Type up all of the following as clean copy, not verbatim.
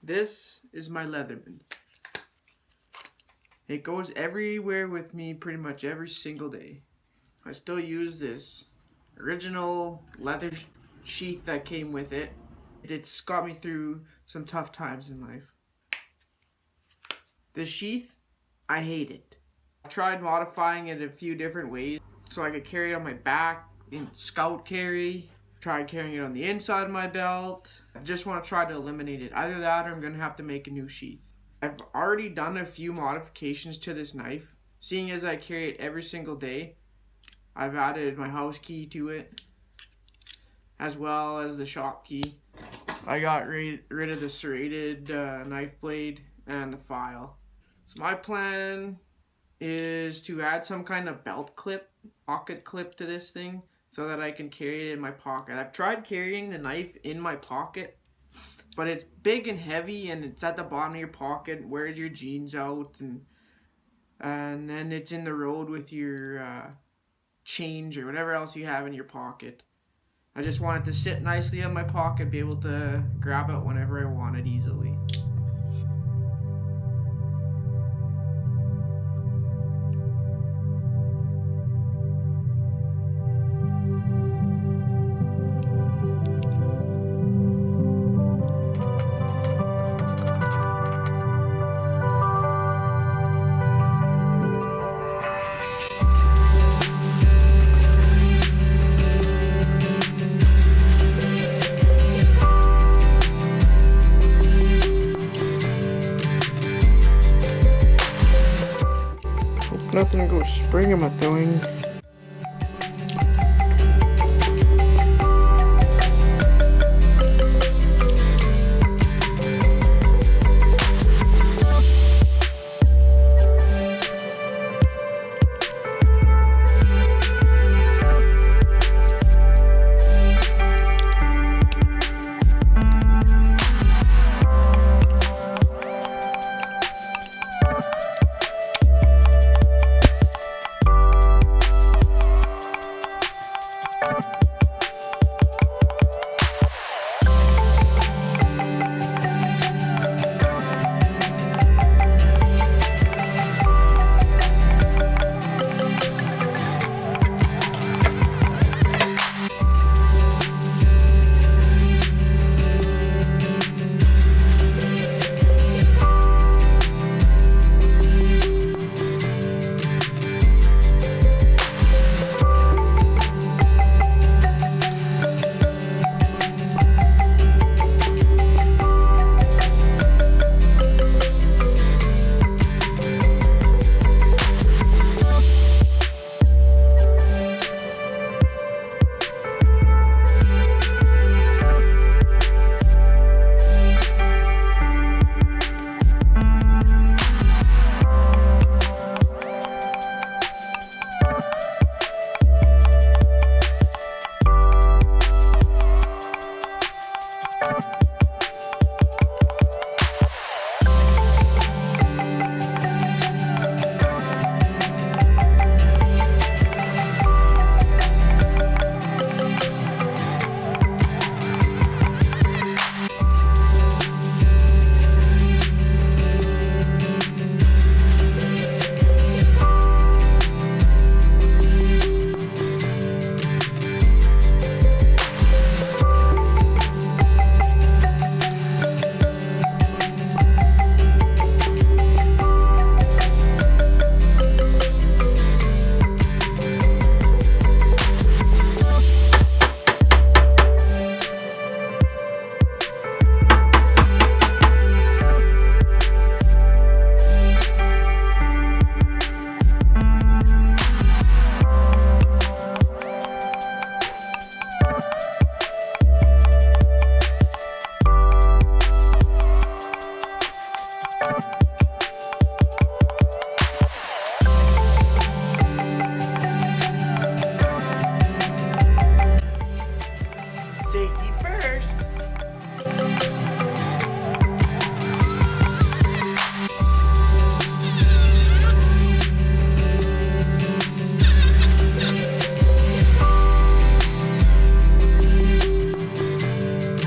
This is my Leatherman. It goes everywhere with me pretty much every single day. I still use this original leather sheath that came with it. It's got me through some tough times in life. This sheath, I hate it. I've tried modifying it a few different ways so I could carry it on my back in scout carry. Tried carrying it on the inside of my belt. I just want to try to eliminate it. Either that or I'm going to have to make a new sheath. I've already done a few modifications to this knife. Seeing as I carry it every single day, I've added my house key to it, as well as the shop key. I got rid of the serrated knife blade and the file. So my plan is to add some kind of belt clip, pocket clip to this thing so that I can carry it in my pocket. I've tried carrying the knife in my pocket, but it's big and heavy and it's at the bottom of your pocket, wears your jeans out, and then it's in the road with your change or whatever else you have in your pocket. I just want it to sit nicely in my pocket, be able to grab it whenever I want it easily. Nothing to go spring am I throwing.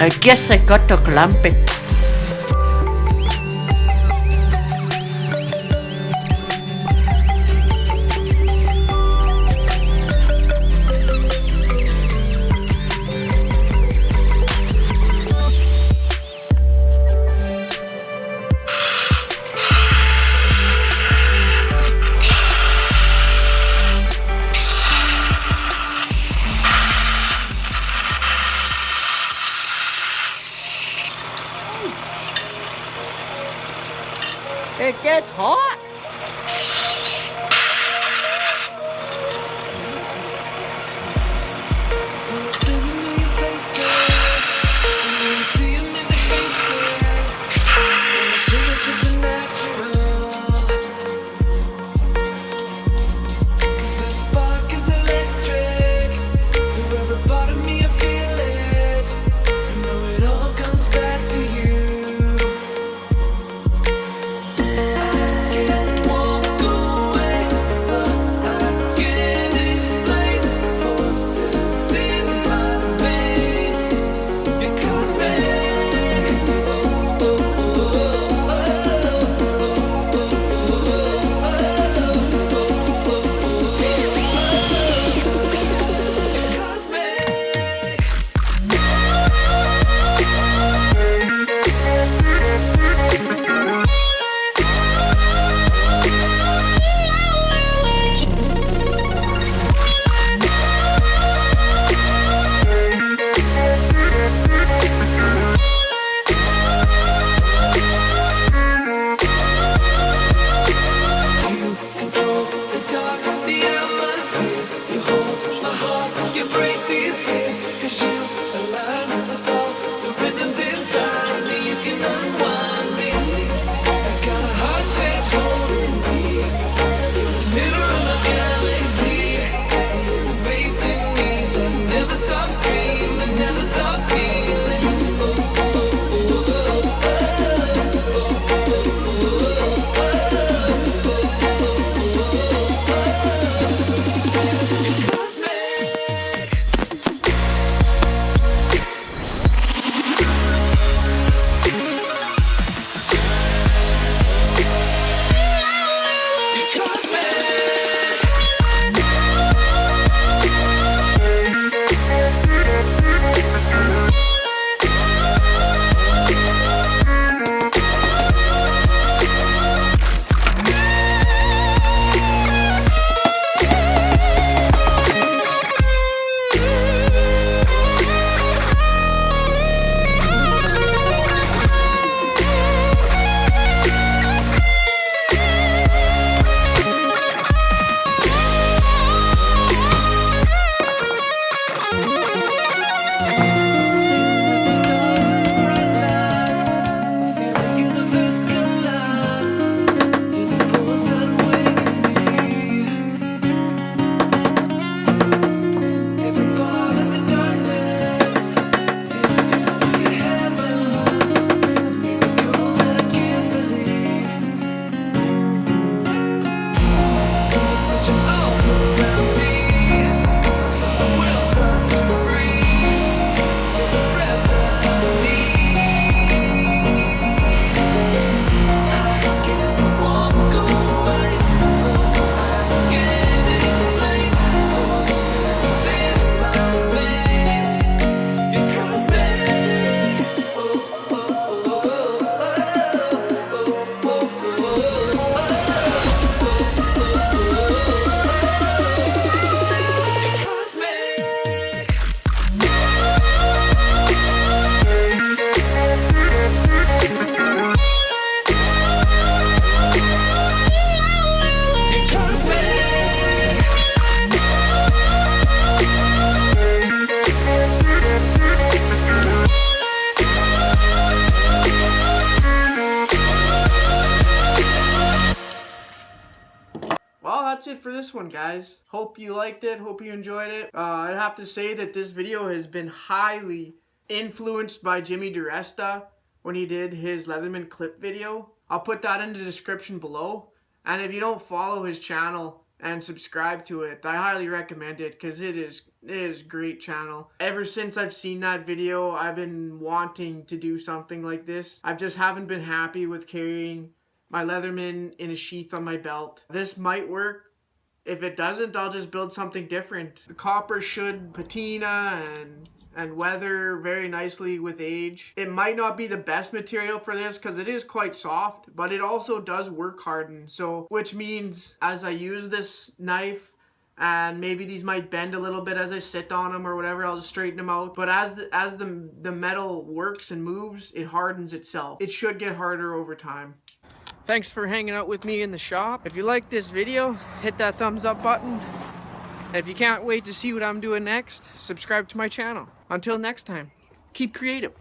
I guess I got to clamp it. It gets hot. Well, that's it for this one, guys. Hope you liked it. Hope you enjoyed it. I'd have to say that this video has been highly influenced by Jimmy DiResta when he did his Leatherman clip video. I'll put that in the description below. And if you don't follow his channel and subscribe to it, I highly recommend it because it is a great channel. Ever since I've seen that video, I've been wanting to do something like this. I just haven't been happy with carrying my Leatherman in a sheath on my belt. This might work. If it doesn't, I'll just build something different. The copper should patina and weather very nicely with age. It might not be the best material for this because it is quite soft, but it also does work harden. So, which means as I use this knife, and maybe these might bend a little bit as I sit on them or whatever, I'll just straighten them out. But as the metal works and moves, it hardens itself. It should get harder over time. Thanks for hanging out with me in the shop. If you like this video, hit that thumbs up button. And if you can't wait to see what I'm doing next, subscribe to my channel. Until next time, keep creative.